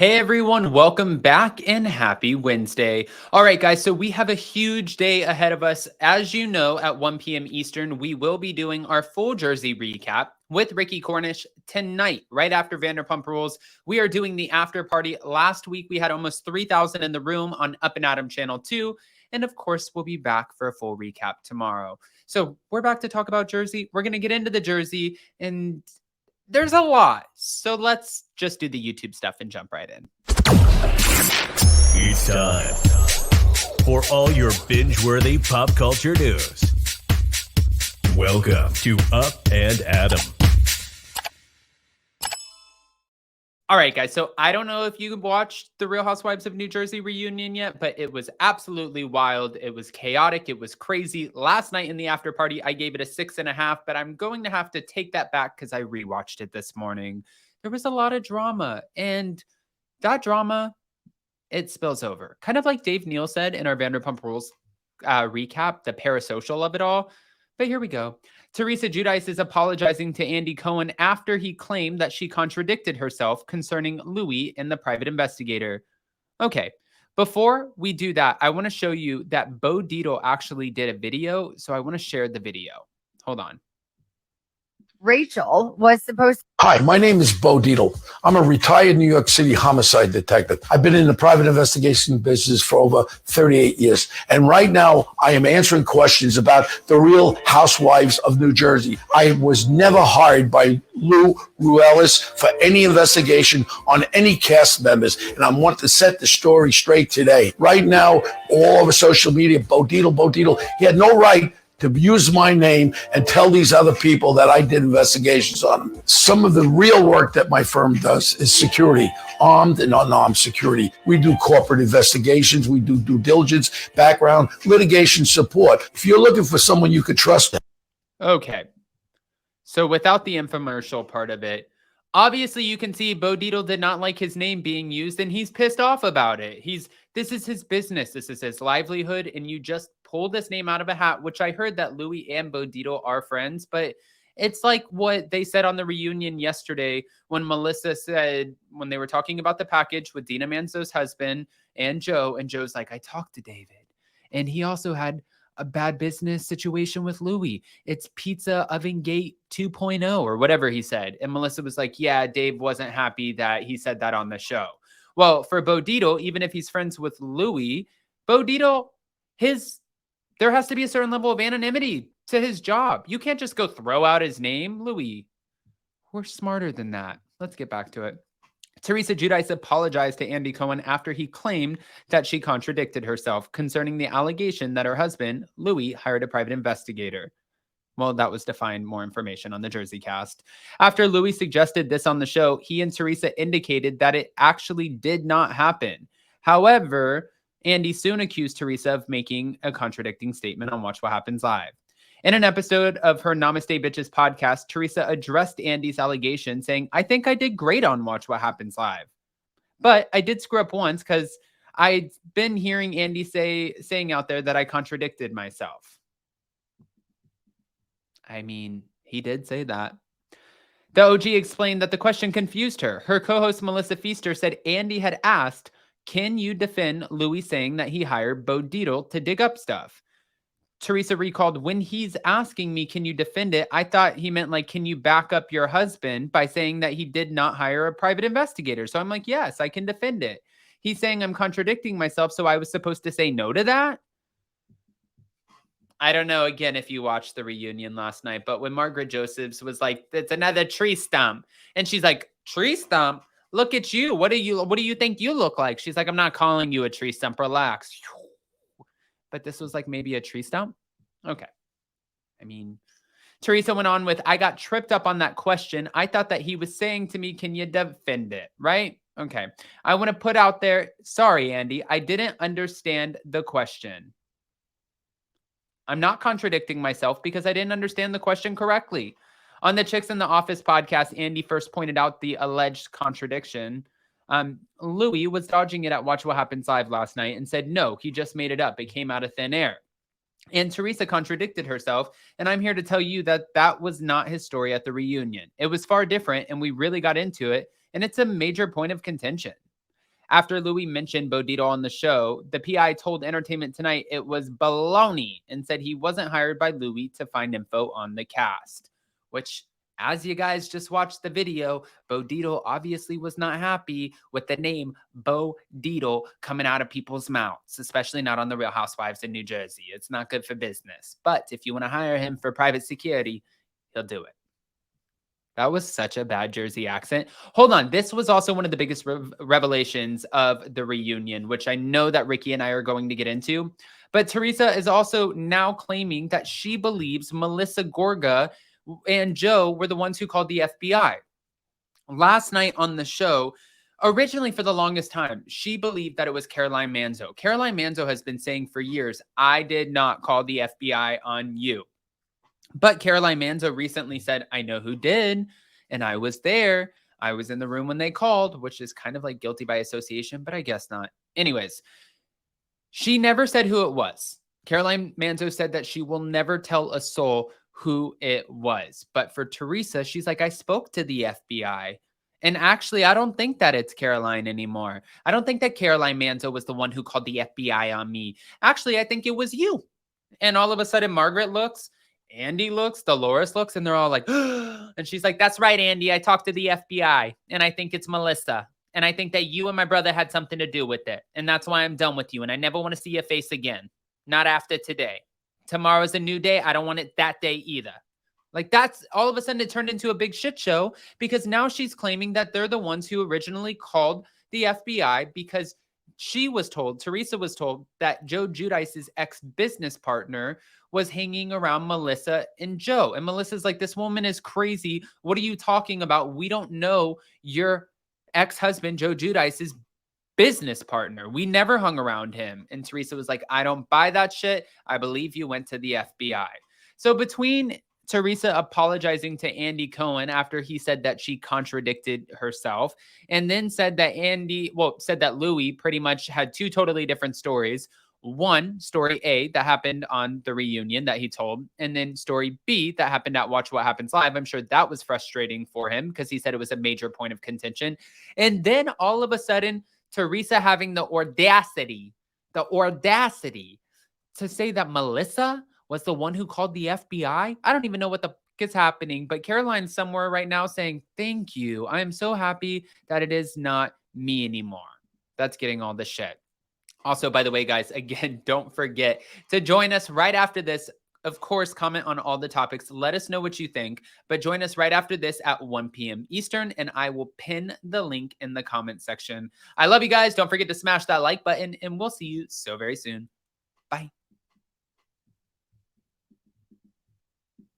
Hey everyone, welcome back and happy Wednesday. All right, guys, so we have a huge day ahead of us. As you know, at 1 p.m. Eastern, we will be doing our full jersey recap with Ricky Cornish tonight, right after Vanderpump Rules. We are doing the after party. Last week, we had almost 3,000 in the room on Up and Adam Channel 2. And of course, we'll be back for a full recap tomorrow. So we're back to talk about jersey. We're going to get into the jersey and there's a lot, so let's just do the YouTube stuff and jump right in. It's time for all your binge-worthy pop culture news. Welcome to Up and Adam. All right, guys, so I don't know if you watched the Real Housewives of New Jersey reunion yet, but it was absolutely wild. It was chaotic. It was crazy. Last night in the after party, I gave it a 6.5, but I'm going to have to take that back because I rewatched it this morning. There was a lot of drama, and that drama, it spills over. Kind of like Dave Neal said in our Vanderpump Rules recap, the parasocial of it all. But here we go. Teresa Giudice is apologizing to Andy Cohen after he claimed that she contradicted herself concerning Louis and the private investigator. Okay, before we do that, I want to show you that Bo Dietl actually did a video, so I want to share the video. Hold on. Rachel was supposed to. Hi, my name is Bo Dietl. I'm a retired New York City homicide detective. I've been in the private investigation business for over 38 years. And right now, I am answering questions about the Real Housewives of New Jersey. I was never hired by Lou Ruelas for any investigation on any cast members. And I want to set the story straight today. Right now, all over social media, Bo Dietl, he had no right to use my name and tell these other people that I did investigations on them. Some of the real work that my firm does is security, armed and unarmed security. We do corporate investigations, we do due diligence, background, litigation support. If you're looking for someone you could trust. Okay, so without the infomercial part of it, obviously you can see Bo Dietl did not like his name being used and he's pissed off about it. This is his business, this is his livelihood, and you just pulled this name out of a hat, which I heard that Louis and Bo Dietl are friends, but it's like what they said on the reunion yesterday when Melissa said, when they were talking about the package with Dina Manzo's husband and Joe, and Joe's like, I talked to David, and he also had a bad business situation with Louis. It's Pizza Oven Gate 2.0 or whatever he said. And Melissa was like, yeah, Dave wasn't happy that he said that on the show. Well, for Bo Dietl, even if he's friends with Louis, Bo Dietl, there has to be a certain level of anonymity to his job. You can't just go throw out his name. Louis, we're smarter than that. Let's get back to it. Teresa Giudice apologized to Andy Cohen after he claimed that she contradicted herself concerning the allegation that her husband, Louis, hired a private investigator. Well, that was to find more information on the Jersey cast. After Louis suggested this on the show, he and Teresa indicated that it actually did not happen. However, Andy soon accused Teresa of making a contradicting statement on Watch What Happens Live. In an episode of her Namaste Bitches podcast, Teresa addressed Andy's allegation, saying, I think I did great on Watch What Happens Live. But I did screw up once because I'd been hearing Andy saying out there that I contradicted myself. I mean, he did say that. The OG explained that the question confused her. Her co-host Melissa Feaster said Andy had asked, can you defend Louis saying that he hired Bo Dietl to dig up stuff? Teresa recalled, when he's asking me, can you defend it? I thought he meant like, can you back up your husband by saying that he did not hire a private investigator? So I'm like, yes, I can defend it. He's saying I'm contradicting myself. So I was supposed to say no to that? I don't know, again, if you watched the reunion last night, but when Margaret Josephs was like, it's another tree stump. And she's like, tree stump? Look at you. What do you think you look like? She's like, I'm not calling you a tree stump. Relax. But this was like maybe a tree stump? Okay. I mean, Teresa went on with, I got tripped up on that question. I thought that he was saying to me, can you defend it? Right? Okay. I want to put out there, sorry, Andy, I didn't understand the question. I'm not contradicting myself because I didn't understand the question correctly. On the Chicks in the Office podcast, Andy first pointed out the alleged contradiction. Louis was dodging it at Watch What Happens Live last night and said, no, he just made it up. It came out of thin air. And Teresa contradicted herself. And I'm here to tell you that that was not his story at the reunion. It was far different, and we really got into it. And it's a major point of contention. After Louis mentioned Bo Dietl on the show, the PI told Entertainment Tonight it was baloney and said he wasn't hired by Louis to find info on the cast, which, as you guys just watched the video, Bo Dietl obviously was not happy with the name Bo Dietl coming out of people's mouths, especially not on the Real Housewives in New Jersey. It's not good for business. But if you want to hire him for private security, he'll do it. That was such a bad Jersey accent. Hold on. This was also one of the biggest revelations of the reunion, which I know that Ricky and I are going to get into. But Teresa is also now claiming that she believes Melissa Gorga and Joe were the ones who called the FBI. Last night on the show, originally for the longest time, she believed that it was Caroline Manzo. Caroline Manzo has been saying for years, I did not call the FBI on you. But Caroline Manzo recently said, I know who did, and I was there. I was in the room when they called, which is kind of like guilty by association, but I guess not. Anyways, she never said who it was. Caroline Manzo said that she will never tell a soul who it was. But for Teresa, she's like, I spoke to the FBI. And actually, I don't think that it's Caroline anymore. I don't think that Caroline Manzo was the one who called the FBI on me. Actually, I think it was you. And all of a sudden, Margaret looks, Andy looks, Dolores looks, and they're all like, and she's like, that's right, Andy. I talked to the FBI, and I think it's Melissa. And I think that you and my brother had something to do with it. And that's why I'm done with you. And I never want to see your face again. Not after today. Tomorrow's a new day. I don't want it that day either. Like, that's all of a sudden it turned into a big shit show because now she's claiming that they're the ones who originally called the FBI because Teresa was told that Joe Giudice's ex-business partner was hanging around Melissa and Joe. And Melissa's like, this woman is crazy. What are you talking about? We don't know your ex-husband, Joe Giudice's business partner. We never hung around him. And Teresa was like, I don't buy that shit. I believe you went to the FBI. So between Teresa apologizing to Andy Cohen after he said that she contradicted herself, and then said that Louis pretty much had two totally different stories. One, story A, that happened on the reunion that he told, and then story B, that happened at Watch What Happens Live. I'm sure that was frustrating for him because he said it was a major point of contention. And then all of a sudden, Teresa having the audacity to say that Melissa was the one who called the FBI. I don't even know what the is happening, but Caroline's somewhere right now saying, thank you. I am so happy that it is not me anymore. That's getting all the shit. Also, by the way, guys, again, don't forget to join us right after this. Of course, comment on all the topics. Let us know what you think, but join us right after this at 1 p.m. Eastern, and I will pin the link in the comment section. I love you guys. Don't forget to smash that like button, and we'll see you so very soon. Bye.